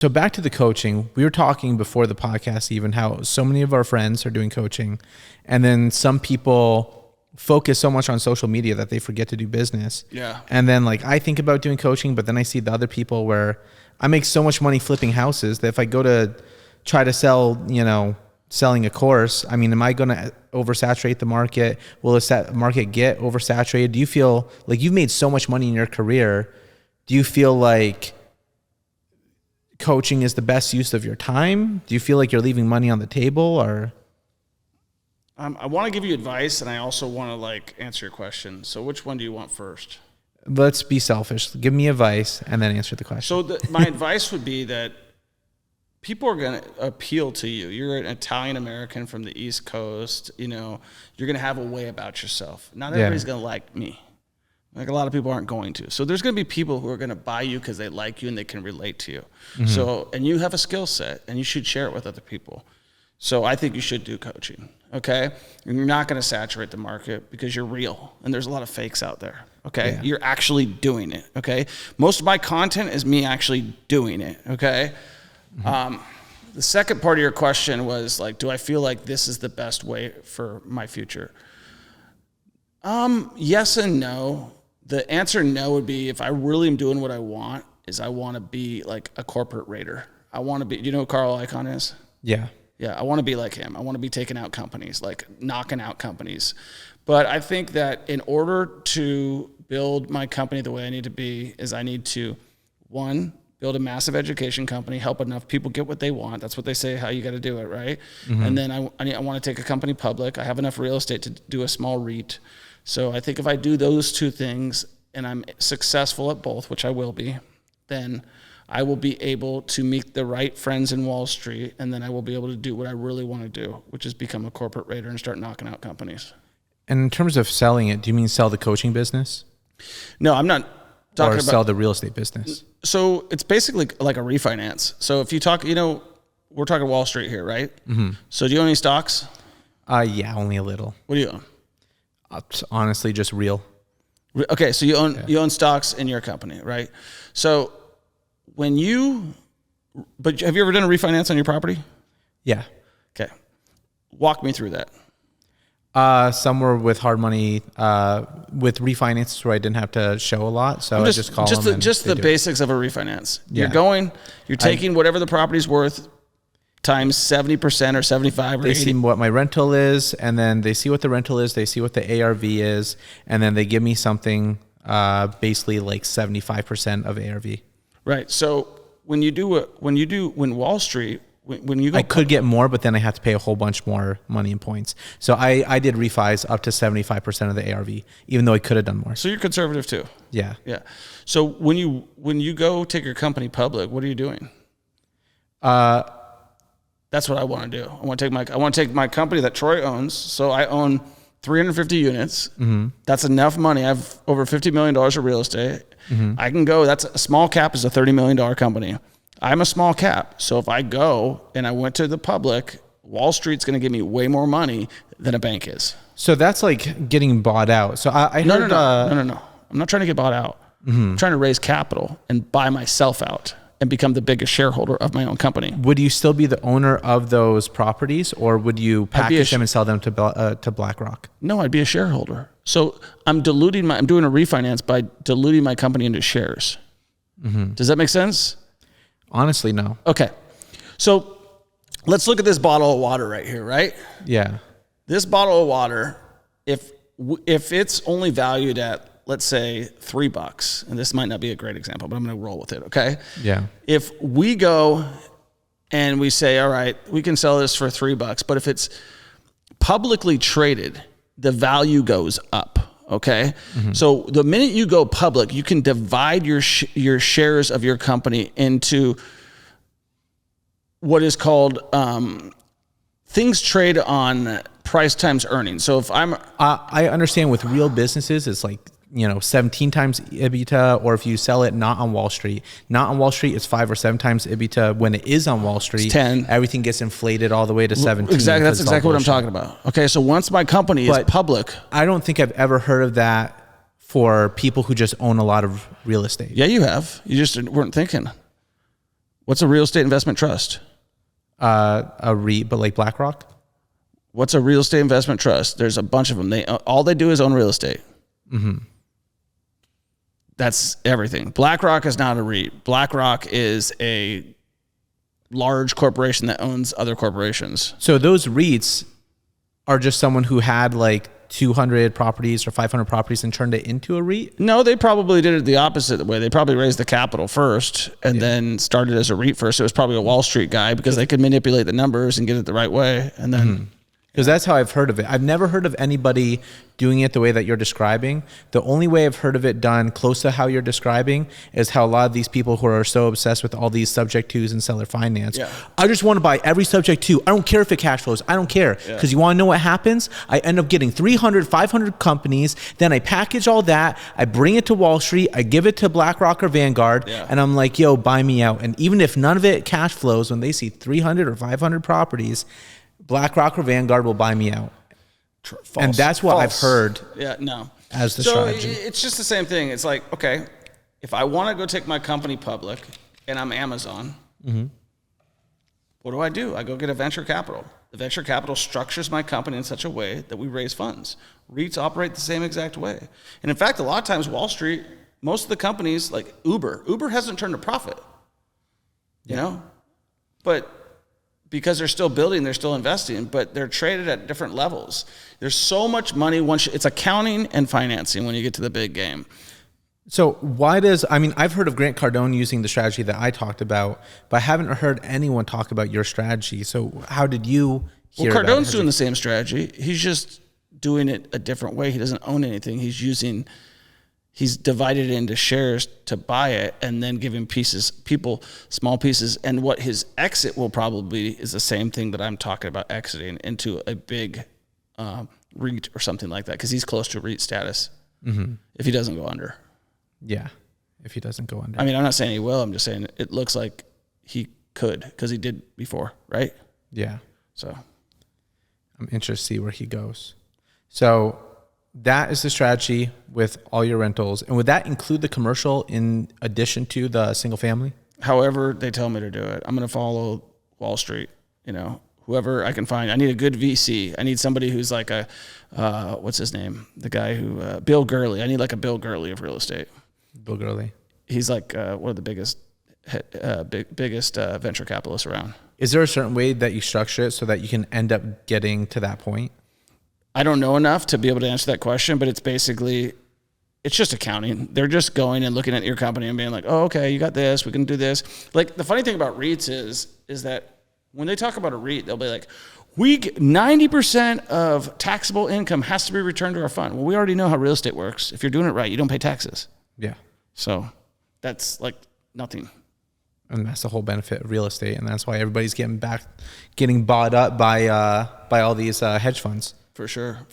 So back to the coaching, we were talking before the podcast even how so many of our friends are doing coaching, and then some people focus so much on social media that they forget to do business. Yeah. And then like I think about doing coaching, but then I see the other people where I make so much money flipping houses that if I go to try to sell, selling a course, I mean, am I going to oversaturate the market? Will the market get oversaturated? Do you feel like you've made so much money in your career? Do you feel like coaching is the best use of your time? Do you feel like you're leaving money on the table, or? I want to give you advice, and I also want to answer your question. So which one do you want first? Let's be selfish. Give me advice and then answer the question. So my advice would be that people are going to appeal to you. You're an Italian American from the East Coast. You're going to have a way about yourself. Not everybody's going to like me. Like a lot of people aren't going to. So there's going to be people who are going to buy you because they like you and they can relate to you. Mm-hmm. So, and you have a skill set and you should share it with other people. So I think you should do coaching, okay? And you're not going to saturate the market because you're real and there's a lot of fakes out there, okay? Yeah. You're actually doing it, okay? Most of my content is me actually doing it, okay? Mm-hmm. The second part of your question was do I feel like this is the best way for my future? Yes and no. The answer no would be if I really am doing what I want is I want to be like a corporate raider. I want to be, do you know who Carl Icahn is? Yeah. Yeah. I want to be like him. I want to be taking out companies, knocking out companies. But I think that in order to build my company the way I need to be is I need to, one, build a massive education company, help enough people get what they want. That's what they say, how you got to do it, right? Mm-hmm. And then I want to take a company public. I have enough real estate to do a small REIT. So I think if I do those two things and I'm successful at both, which I will be, then I will be able to meet the right friends in Wall Street, and then I will be able to do what I really want to do, which is become a corporate raider and start knocking out companies. And in terms of selling it, do you mean sell the coaching business? No, I'm not talking about... Or sell the real estate business? So it's basically like a refinance. So if you talk, we're talking Wall Street here, right? Mm-hmm. So do you own any stocks? Yeah, only a little. What do you own? Honestly, just real. Okay, so you own stocks in your company, right? So but have you ever done a refinance on your property? Yeah. Okay. Walk me through that. Somewhere with hard money, with refinances where I didn't have to show a lot, so I just call them. Just the basics of a refinance. Yeah. You're taking whatever the property's worth times 70% or 75 or 80. They see what my rental is, and then they see what the rental is, they see what the ARV is, and then they give me something basically like 75% of ARV. Right. So when Wall Street, when you go, I could get more, but then I have to pay a whole bunch more money in points. So I did refis up to 75% of the ARV, even though I could have done more. So you're conservative too. Yeah. Yeah. So when you go take your company public, what are you doing? That's what I want to do. I want to take my company that Troy owns. So I own 350 units. Mm-hmm. That's enough money. I have over $50 million of real estate. Mm-hmm. I can go. That's a small cap is a $30 million company. I'm a small cap. So if I go and I went to the public, Wall Street's going to give me way more money than a bank is. So that's like getting bought out. So I heard... No. I'm not trying to get bought out. Mm-hmm. I'm trying to raise capital and buy myself out and become the biggest shareholder of my own company. Would you still be the owner of those properties, or would you package them and sell them to BlackRock? No, I'd be a shareholder. So I'm doing a refinance by diluting my company into shares. Mm-hmm. Does that make sense? Honestly, no. Okay. So let's look at this bottle of water right here, right? Yeah. This bottle of water, if it's only valued at, let's say, $3, and this might not be a great example, but I'm going to roll with it, okay? Yeah. If we go and we say, all right, we can sell this for $3, but if it's publicly traded, the value goes up, okay? Mm-hmm. So the minute you go public, you can divide your shares of your company into what is called things trade on price times earnings. So if I understand with real businesses, it's like, 17 times EBITDA, or if you sell it not on Wall Street. Not on Wall Street, it's 5 or 7 times EBITDA. When it is on Wall Street, it's 10. Everything gets inflated all the way to 17. Exactly. That's exactly what I'm talking about. Okay. So once my company is public. I don't think I've ever heard of that for people who just own a lot of real estate. Yeah, you have. You just weren't thinking. What's a real estate investment trust? A REIT, but like BlackRock. What's a real estate investment trust? There's a bunch of them. All they do is own real estate. Mm-hmm. That's everything. BlackRock is not a REIT. BlackRock is a large corporation that owns other corporations. So those REITs are just someone who had like 200 properties or 500 properties and turned it into a REIT? No, they probably did it the opposite way. They probably raised the capital first and then started as a REIT first. It was probably a Wall Street guy because they could manipulate the numbers and get it the right way. And then... Because that's how I've heard of it. I've never heard of anybody doing it the way that you're describing. The only way I've heard of it done close to how you're describing is how a lot of these people who are so obsessed with all these subject twos and seller finance. Yeah. I just want to buy every subject two. I don't care if it cash flows. I don't care. Because you want to know what happens? I end up getting 300, 500 companies. Then I package all that. I bring it to Wall Street. I give it to BlackRock or Vanguard. And I'm like, yo, buy me out. And even if none of it cash flows, when they see 300 or 500 properties, BlackRock or Vanguard will buy me out. False. And that's what I've heard. Yeah, no. As the strategy. It's just the same thing. It's like, okay, if I want to go take my company public and I'm Amazon, what do? I go get a venture capital. The venture capital structures my company in such a way that we raise funds. REITs operate the same exact way. And in fact, a lot of times Wall Street, most of the companies like Uber hasn't turned a profit, you know, but because they're still building, they're still investing, but they're traded at different levels. There's so much money it's accounting and financing when you get to the big game. So I've heard of Grant Cardone using the strategy that I talked about, but I haven't heard anyone talk about your strategy. So how did you hear about it? Cardone's doing the same strategy. He's just doing it a different way. He doesn't own anything. He's divided it into shares to buy it and then giving small pieces. And what his exit will probably be is the same thing that I'm talking about, exiting into a big REIT or something like that, because he's close to REIT status if he doesn't go under. Yeah, if he doesn't go under. I mean, I'm not saying he will. I'm just saying it looks like he could because he did before, right? Yeah. So I'm interested to see where he goes. So that is the strategy with all your rentals. And would that include the commercial in addition to the single family? However they tell me to do it. I'm going to follow Wall Street, whoever I can find. I need a good VC. I need somebody who's like what's his name? The guy who, Bill Gurley. I need like a Bill Gurley of real estate. Bill Gurley. He's like one of the biggest venture capitalists around. Is there a certain way that you structure it so that you can end up getting to that point? I don't know enough to be able to answer that question, but it's just accounting. They're just going and looking at your company and being like, oh, okay, you got this, we can do this. Like the funny thing about REITs is that when they talk about a REIT, they'll be like, 90% of taxable income has to be returned to our fund. Well, we already know how real estate works. If you're doing it right, you don't pay taxes. Yeah. So that's like nothing. And that's the whole benefit of real estate. And that's why everybody's getting bought up by all these hedge funds. For sure.